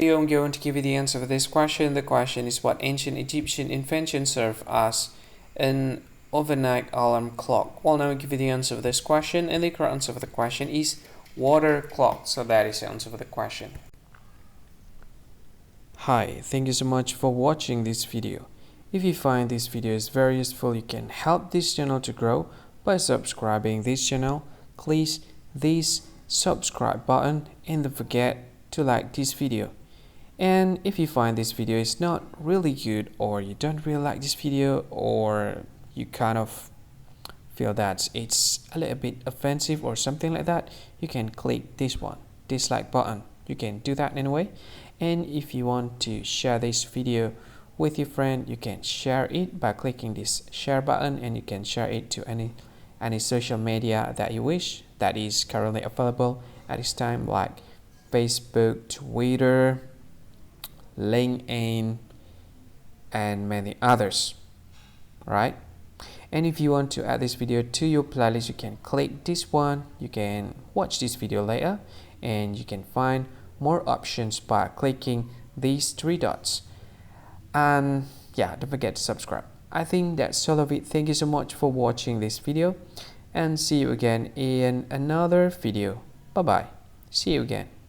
Here I'm going to give you the answer for this question. The question is, what ancient Egyptian invention served as an overnight alarm clock? Well, now I'll give you the answer for this question, and the correct answer for the question is water clock. So that is the answer for the question. Hi, thank you so much for watching this video. If you find this video is very useful, you can help this channel to grow by subscribing this channel. Please this subscribe button and don't forget to like this video. And if you find this video is not really good, or you don't really like this video, or you kind of feel that it's a little bit offensive or something like that, you can click this one, dislike button. You can do that anyway. And if you want to share this video with your friend, you can share it by clicking this share button, and you can share it to any social media that you wish that is currently available at this time, like Facebook, Twitter, LinkedIn, and many others, right? And if you want to add this video to your playlist, you can click this one. You can watch this video later, and you can find more options by clicking these three dots. And yeah, don't forget to subscribe. I think that's all of it. Thank you so much for watching this video, and see you again in another video. Bye bye. See you again.